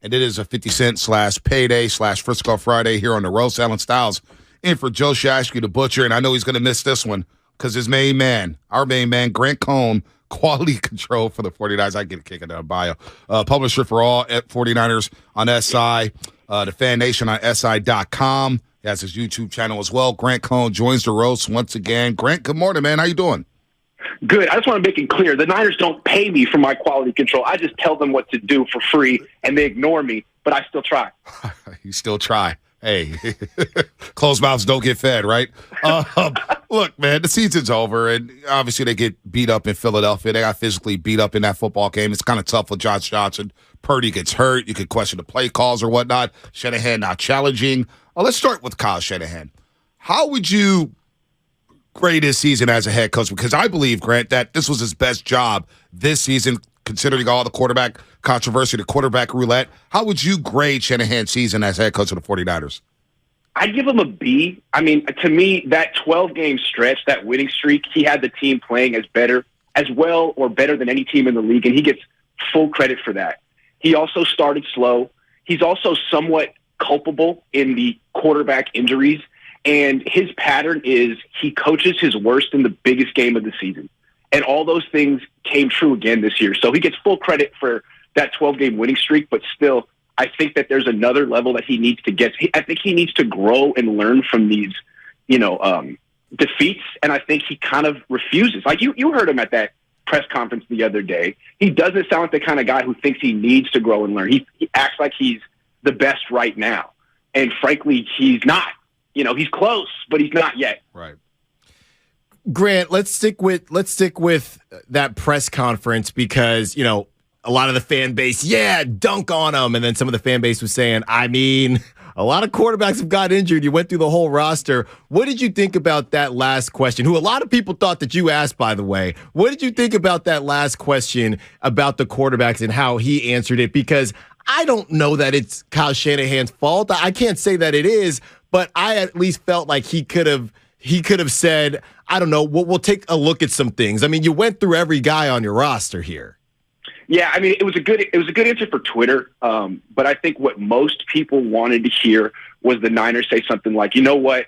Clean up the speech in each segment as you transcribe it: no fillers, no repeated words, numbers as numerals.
And it is a 50-cent / payday / Frisco Friday here on the Roast. Alan Styles in for Joe Shashky, the butcher, and I know he's going to miss this one because his main man, our main man, Grant Cohn, quality control for the 49ers. I get a kick in that bio. Publisher for all at 49ers on SI, the FanNation on SI.com. He has his YouTube channel as well. Grant Cohn joins the Roast once again. Grant, good morning, man. How you doing? Good. I just want to make it clear. The Niners don't pay me for my quality control. I just tell them what to do for free, and they ignore me, but I still try. You still try. Hey, closed mouths don't get fed, right? Look, man, the season's over, and obviously they get beat up in Philadelphia. They got physically beat up in that football game. It's kind of tough with Josh Johnson. Purdy gets hurt. You could question the play calls or whatnot. Shanahan not challenging. Let's start with Kyle Shanahan. How would you grade his season as a head coach? Because I believe, Grant, that this was his best job this season, considering all the quarterback controversy, the quarterback roulette. How would you grade Shanahan's season as head coach of the 49ers? I'd give him a B. I mean, to me, that 12-game stretch, that winning streak, he had the team playing as well or better than any team in the league, and he gets full credit for that. He also started slow. He's also somewhat culpable in the quarterback injuries. And his pattern is he coaches his worst in the biggest game of the season. And all those things came true again this year. So he gets full credit for that 12-game winning streak, but still, I think that there's another level that he needs to get. I think he needs to grow and learn from these, defeats. And I think he kind of refuses. Like you heard him at that press conference the other day. He doesn't sound like the kind of guy who thinks he needs to grow and learn. He acts like he's the best right now. And frankly, he's not. He's close, but he's not yet. Right. Grant, let's stick with that press conference because, a lot of the fan base, dunk on him. And then some of the fan base was saying, a lot of quarterbacks have got injured. You went through the whole roster. What did you think about that last question, who a lot of people thought that you asked, by the way? What did you think about that last question about the quarterbacks and how he answered it? Because I don't know that it's Kyle Shanahan's fault. I can't say that it is, but I at least felt like he could have said, I don't know, we'll take a look at some things. I mean, you went through every guy on your roster here. Yeah, I mean, it was a good answer for Twitter, but I think what most people wanted to hear was the Niners say something like, you know what,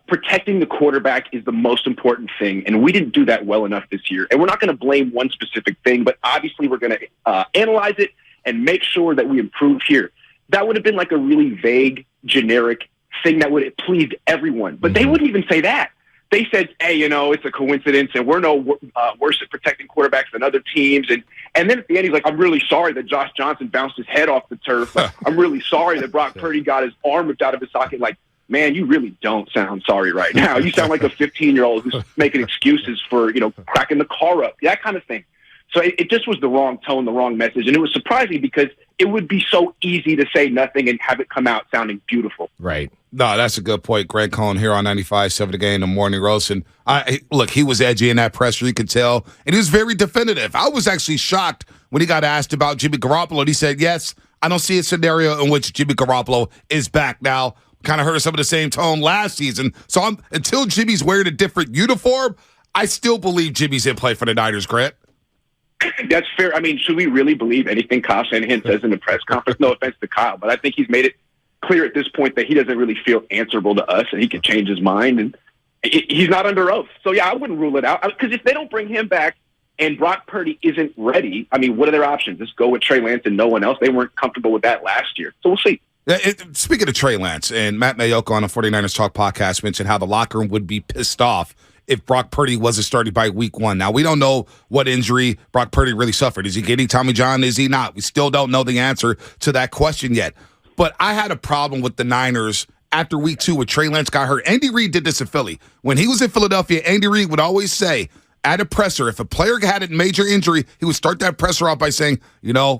protecting the quarterback is the most important thing, and we didn't do that well enough this year. And we're not going to blame one specific thing, but obviously we're going to analyze it and make sure that we improve here. That would have been like a really vague, generic thing that would have pleased everyone. But they wouldn't even say that. They said, hey, it's a coincidence, and we're no worse at protecting quarterbacks than other teams. And then at the end, he's like, I'm really sorry that Josh Johnson bounced his head off the turf. I'm really sorry that Brock Purdy got his arm ripped out of his socket. Like, man, you really don't sound sorry right now. You sound like a 15-year-old who's making excuses for, cracking the car up, that kind of thing. So it just was the wrong tone, the wrong message. And it was surprising because it would be so easy to say nothing and have it come out sounding beautiful. Right. No, that's a good point. Greg Cohn here on 95.7 The Game in the Morning Roast. And look, he was edgy in that presser, you could tell. And he was very definitive. I was actually shocked when he got asked about Jimmy Garoppolo. And he said, yes, I don't see a scenario in which Jimmy Garoppolo is back now. Kind of heard some of the same tone last season. So until Jimmy's wearing a different uniform, I still believe Jimmy's in play for the Niners, Grant. That's fair. I mean, should we really believe anything Kyle Shanahan says in the press conference? No offense to Kyle, but I think he's made it clear at this point that he doesn't really feel answerable to us and he can change his mind. And he's not under oath. So, yeah, I wouldn't rule it out. Because if they don't bring him back and Brock Purdy isn't ready, I mean, what are their options? Just go with Trey Lance and no one else. They weren't comfortable with that last year. So we'll see. Speaking of Trey Lance, and Matt Mayoko on the 49ers Talk podcast mentioned how the locker room would be pissed off if Brock Purdy wasn't starting by week 1. Now, we don't know what injury Brock Purdy really suffered. Is he getting Tommy John? Is he not? We still don't know the answer to that question yet. But I had a problem with the Niners after week 2 when Trey Lance got hurt. Andy Reid did this in Philly. When he was in Philadelphia, Andy Reid would always say, at a presser, if a player had a major injury, he would start that presser off by saying,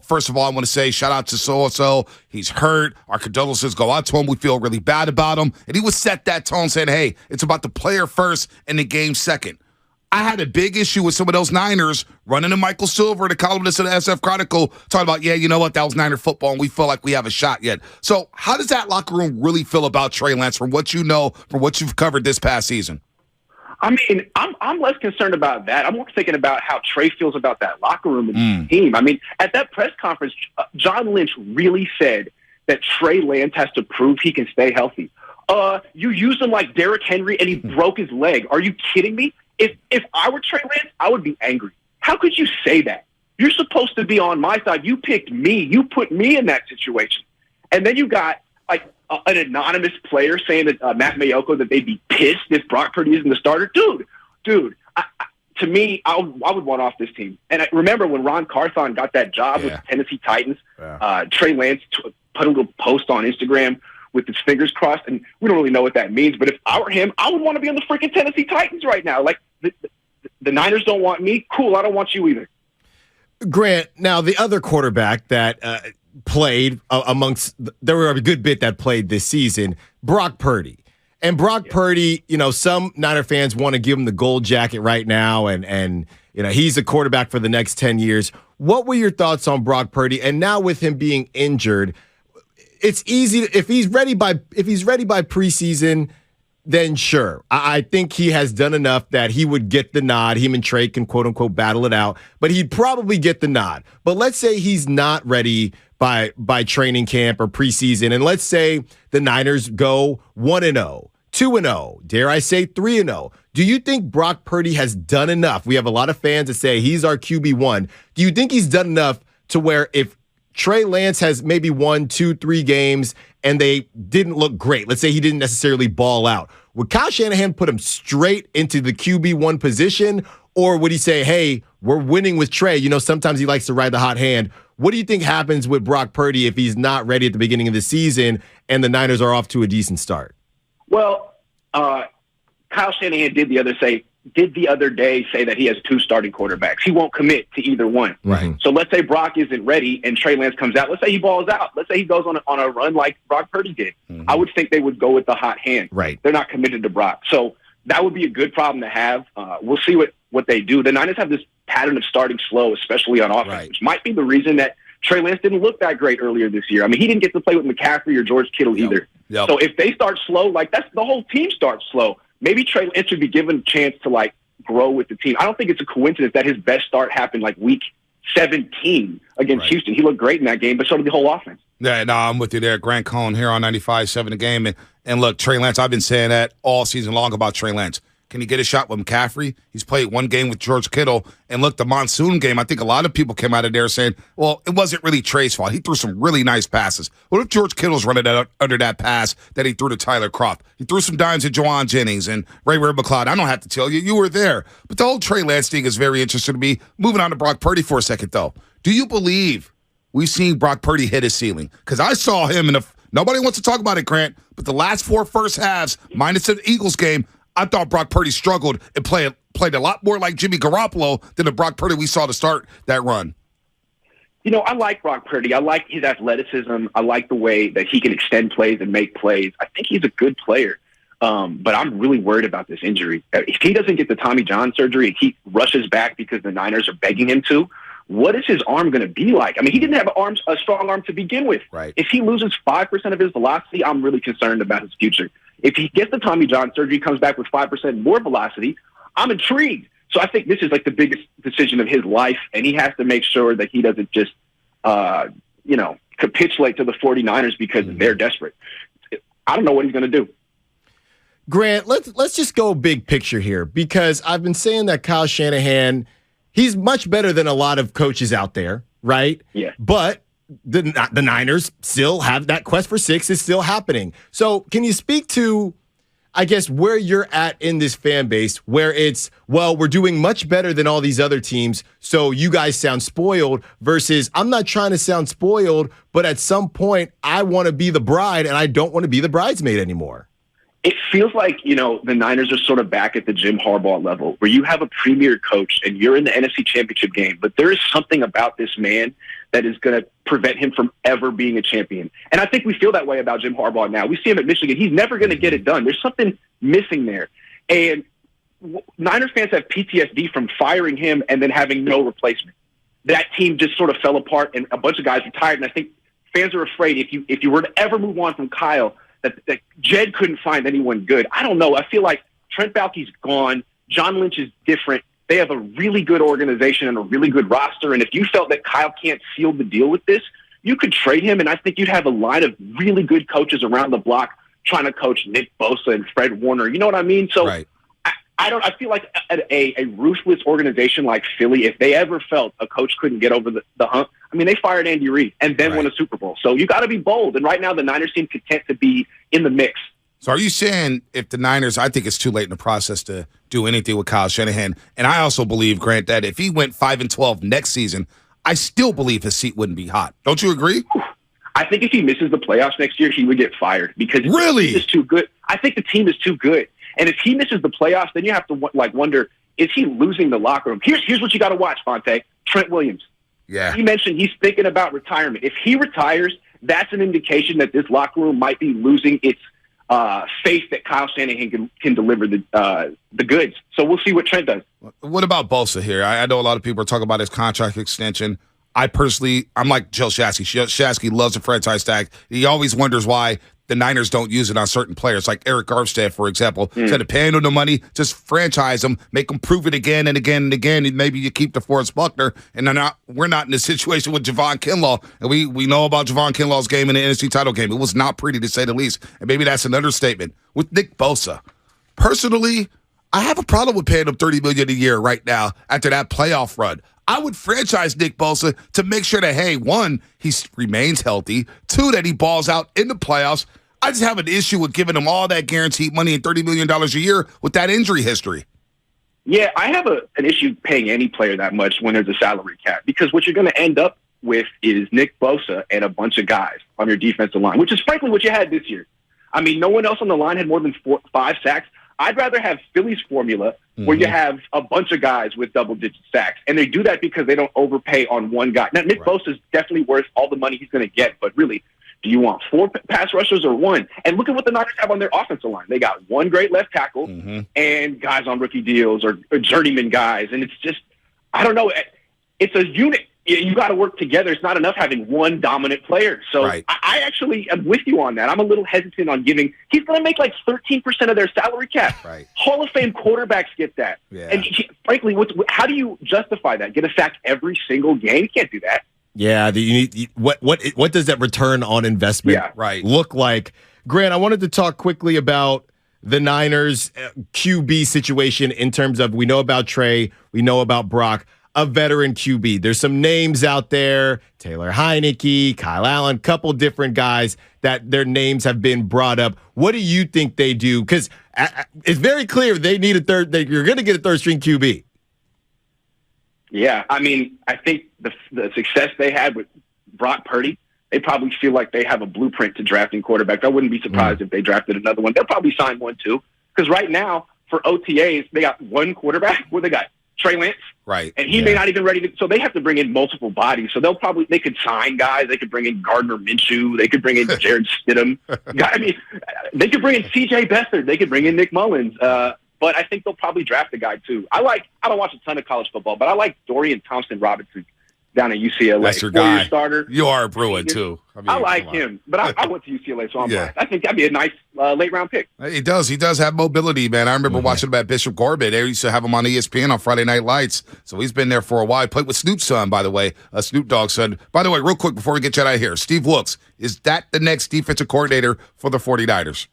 first of all, I want to say shout out to so-and-so. He's hurt. Our condolences go out to him. We feel really bad about him. And he would set that tone saying, hey, it's about the player first and the game second. I had a big issue with some of those Niners running to Michael Silver, the columnist of the SF Chronicle, talking about, that was Niner football, and we feel like we have a shot yet. So how does that locker room really feel about Trey Lance from what you know, from what you've covered this past season? I mean, I'm less concerned about that. I'm more thinking about how Trey feels about that locker room and his team. I mean, at that press conference, John Lynch really said that Trey Lance has to prove he can stay healthy. You used him like Derrick Henry and he broke his leg. Are you kidding me? If I were Trey Lance, I would be angry. How could you say that? You're supposed to be on my side. You picked me. You put me in that situation. And then you got like an anonymous player saying that Matt Mayoko that they'd be pissed if Brock Purdy isn't the starter. Dude, to me, I would want off this team. And I remember when Ron Carthon got that job with the Tennessee Titans, Trey Lance put a little post on Instagram with his fingers crossed, and we don't really know what that means. But if I were him, I would want to be on the freaking Tennessee Titans right now. Like, the Niners don't want me. Cool, I don't want you either. Grant, now the other quarterback that played there were a good bit that played this season, Brock Purdy. And Brock Purdy, some Niner fans want to give him the gold jacket right now, and he's a quarterback for the next 10 years. What were your thoughts on Brock Purdy? And now with him being injured, it's easy if he's ready by preseason, then sure. I think he has done enough that he would get the nod. Him and Trey can quote unquote battle it out, but he'd probably get the nod. But let's say he's not ready by training camp or preseason, and let's say the Niners go 1-0, 2-0, dare I say 3-0. Do you think Brock Purdy has done enough? We have a lot of fans that say he's our QB1. Do you think he's done enough to where if Trey Lance has maybe 1, 2, 3 games and they didn't look great, let's say he didn't necessarily ball out, would Kyle Shanahan put him straight into the QB1 position, or would he say, hey, we're winning with Trey? Sometimes he likes to ride the hot hand. What do you think happens with Brock Purdy if he's not ready at the beginning of the season and the Niners are off to a decent start? Well, Kyle Shanahan did the other day say that he has 2 starting quarterbacks. He won't commit to either one. Right. So let's say Brock isn't ready and Trey Lance comes out. Let's say he balls out. Let's say he goes on a run like Brock Purdy did. I would think they would go with the hot hand. Right. They're not committed to Brock. So that would be a good problem to have. We'll see what they do. The Niners have this pattern of starting slow, especially on offense, which might be the reason that Trey Lance didn't look that great earlier this year. I mean, he didn't get to play with McCaffrey or George Kittle either. Yep. So if they start slow, that's the whole team starts slow. Maybe Trey Lance should be given a chance to grow with the team. I don't think it's a coincidence that his best start happened week 17 against Houston. He looked great in that game, but so did the whole offense. Yeah, no, I'm with you there. Grant Cohn here on 95.7 The Game. And look, Trey Lance, I've been saying that all season long about Trey Lance. Can he get a shot with McCaffrey? He's played 1 game with George Kittle. And look, the monsoon game, I think a lot of people came out of there saying, well, it wasn't really Trey's fault. He threw some really nice passes. What if George Kittle's running under that pass that he threw to Tyler Kroft? He threw some dimes at Juwan Jennings and Ray McCloud. I don't have to tell you. You were there. But the whole Trey Lance thing is very interesting to me. Moving on to Brock Purdy for a second, though. Do you believe we've seen Brock Purdy hit his ceiling? Because I saw him nobody wants to talk about it, Grant, but the last 4 first halves, minus the Eagles game, I thought Brock Purdy struggled and played a lot more like Jimmy Garoppolo than the Brock Purdy we saw to start that run. I like Brock Purdy. I like his athleticism. I like the way that he can extend plays and make plays. I think he's a good player. But I'm really worried about this injury. If he doesn't get the Tommy John surgery and he rushes back because the Niners are begging him to, what is his arm going to be like? I mean, he didn't have a strong arm to begin with. Right. If he loses 5% of his velocity, I'm really concerned about his future. If he gets the Tommy John surgery, comes back with 5% more velocity, I'm intrigued. So I think this is the biggest decision of his life, and he has to make sure that he doesn't just, capitulate to the 49ers because they're desperate. I don't know what he's going to do. Grant, let's just go big picture here, because I've been saying that Kyle Shanahan, he's much better than a lot of coaches out there, right? Yeah. But the Niners still have that quest for 6 is still happening. So can you speak to, I guess, where you're at in this fan base, where it's, well, we're doing much better than all these other teams, so you guys sound spoiled, versus I'm not trying to sound spoiled, but at some point I want to be the bride and I don't want to be the bridesmaid anymore. It feels like, the Niners are sort of back at the Jim Harbaugh level where you have a premier coach and you're in the NFC Championship game, but there is something about this man that is going to prevent him from ever being a champion. And I think we feel that way about Jim Harbaugh now. We see him at Michigan. He's never going to get it done. There's something missing there. And Niner fans have PTSD from firing him and then having no replacement. That team just sort of fell apart and a bunch of guys retired. And I think fans are afraid if you were to ever move on from Kyle, that Jed couldn't find anyone good. I don't know. I feel like Trent Baalke's gone. John Lynch is different. They have a really good organization and a really good roster. And if you felt that Kyle can't seal the deal with this, you could trade him, and I think you'd have a line of really good coaches around the block trying to coach Nick Bosa and Fred Warner. You know what I mean? So right. I feel like a ruthless organization like Philly, if they ever felt a coach couldn't get over the hump, I mean, they fired Andy Reid and then won a Super Bowl. So you got to be bold. And right now the Niners seem content to be in the mix. So are you saying if the Niners, I think it's too late in the process to do anything with Kyle Shanahan. And I also believe, Grant, that if he went 5-12 next season, I still believe his seat wouldn't be hot. Don't you agree? I think if he misses the playoffs next year, he would get fired because really? The team is too good. I think the team is too good. And if he misses the playoffs, then you have to wonder, is he losing the locker room? Here's what you got to watch, Fonte. Trent Williams. Yeah. He mentioned he's thinking about retirement. If he retires, that's an indication that this locker room might be losing its faith that Kyle Shanahan can deliver the goods. So we'll see what Trent does. What about Bosa here? I know a lot of people are talking about his contract extension. I'm like Joe Shasky. Shasky loves the franchise tag. He always wonders why the Niners don't use it on certain players, like Eric Armstead, for example. Instead of paying them the money, just franchise them, make them prove it again and again and again, and maybe you keep DeForest Buckner. And we're not in a situation with Javon Kinlaw, and we know about Javon Kinlaw's game in the NFC title game. It was not pretty, to say the least, and maybe that's an understatement. With Nick Bosa, personally, I have a problem with paying him $30 million a year right now after that playoff run. I would franchise Nick Bosa to make sure that, hey, one, he remains healthy. Two, that he balls out in the playoffs. I just have an issue with giving him all that guaranteed money and $30 million a year with that injury history. Yeah, I have an issue paying any player that much when there's a salary cap because what you're going to end up with is Nick Bosa and a bunch of guys on your defensive line, which is frankly what you had this year. I mean, no one else on the line had more than 5 sacks. I'd rather have Philly's formula where you have a bunch of guys with double-digit sacks. And they do that because they don't overpay on one guy. Now, Nick Bosa is definitely worth all the money he's going to get, but really, do you want 4 pass rushers or 1? And look at what the Niners have on their offensive line. They got 1 great left tackle and guys on rookie deals or journeyman guys. And it's just, I don't know. It's a unit. You got to work together. It's not enough having one dominant player. So I actually am with you on that. I'm a little hesitant on giving. He's going to make like 13% of their salary cap. Right. Hall of Fame quarterbacks get that. Yeah. And frankly, how do you justify that? Get a sack every single game? You can't do that. Yeah. What does that return on investment look like? Grant, I wanted to talk quickly about the Niners QB situation in terms of, we know about Trey, we know about Brock. A veteran QB. There's some names out there, Taylor Heineke, Kyle Allen, couple different guys that their names have been brought up. What do you think they do? Because it's very clear they need you're going to get a third string QB. Yeah, I mean, I think the success they had with Brock Purdy, they probably feel like they have a blueprint to drafting quarterbacks. I wouldn't be surprised if they drafted another one. They'll probably sign one too. Because right now, for OTAs, they got one quarterback. They got Trey Lance. Right. And he may not even ready to, so they have to bring in multiple bodies. So they could sign guys. They could bring in Gardner Minshew. They could bring in Jared Stidham. I mean, they could bring in CJ Beathard. They could bring in Nick Mullins. But I think they'll probably draft a guy too. I don't watch a ton of college football, but I like Dorian Thompson-Robinson down at UCLA. That's your guy. Starter. You are a Bruin too. I like him, but I went to UCLA, so I'm biased. I think that'd be a nice late round pick. He does have mobility, man. I remember watching him at Bishop Corbett. They used to have him on ESPN on Friday Night Lights, so he's been there for a while. He played with Snoop's son, by the way, Snoop Dogg's son. By the way, real quick before we get you out of here, Steve Wilks, is that the next defensive coordinator for the 49ers?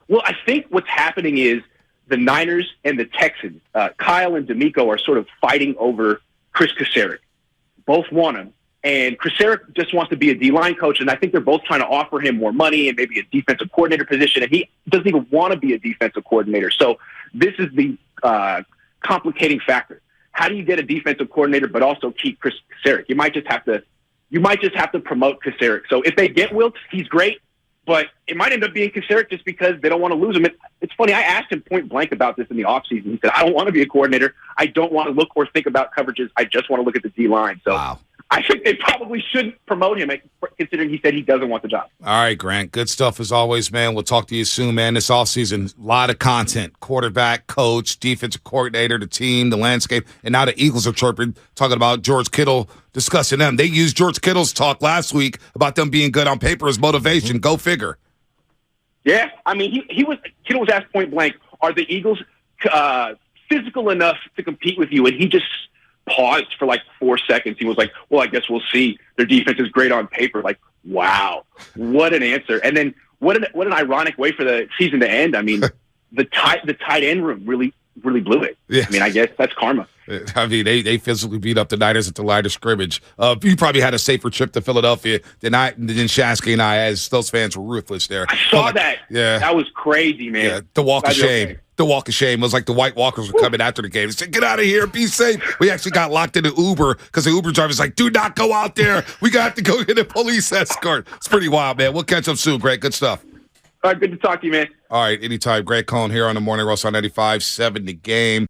Well, I think what's happening is the Niners and the Texans, Kyle and D'Amico, are sort of fighting over Chris Kaserik. Both want him. And Kaserik just wants to be a D-line coach, and I think they're both trying to offer him more money and maybe a defensive coordinator position, and he doesn't even want to be a defensive coordinator. So this is the complicating factor. How do you get a defensive coordinator but also keep Chris Kaserik? You might just have to promote Kaserik. So if they get Wilks, he's great, but it might end up being Kaserik just because they don't want to lose him. It's funny, I asked him point blank about this in the offseason. He said, I don't want to be a coordinator. I don't want to look or think about coverages. I just want to look at the D-line. So wow. I think they probably shouldn't promote him, considering he said he doesn't want the job. All right, Grant. Good stuff as always, man. We'll talk to you soon, man. This offseason, a lot of content. Quarterback, coach, defensive coordinator, the team, the landscape. And now the Eagles are chirping, talking about George Kittle, discussing them. They used George Kittle's talk last week about them being good on paper as motivation. Go figure. Yeah, I mean, Kittle was asked point blank, are the Eagles physical enough to compete with you, and he just paused for like 4 seconds. He was like, well, I guess we'll see. Their defense is great on paper. Like, wow, what an answer. And then what an ironic way for the season to end. I mean, the tight end room really blew it. Yes. I mean, I guess that's karma. I mean, they physically beat up the Niners at the line of scrimmage. You probably had a safer trip to Philadelphia than Shasky and I, as those fans were ruthless there. I saw that. Yeah. That was crazy, man. Yeah, the walk of shame. Okay. The walk of shame. It was like the White Walkers were coming after the game. They said, get out of here. Be safe. We actually got locked in an Uber because the Uber driver's like, do not go out there. We got to go get a police escort. It's pretty wild, man. We'll catch up soon, Greg. Good stuff. All right, good to talk to you, man. All right, anytime. Greg Cohn here on the Morning Roast on 95.7 The Game.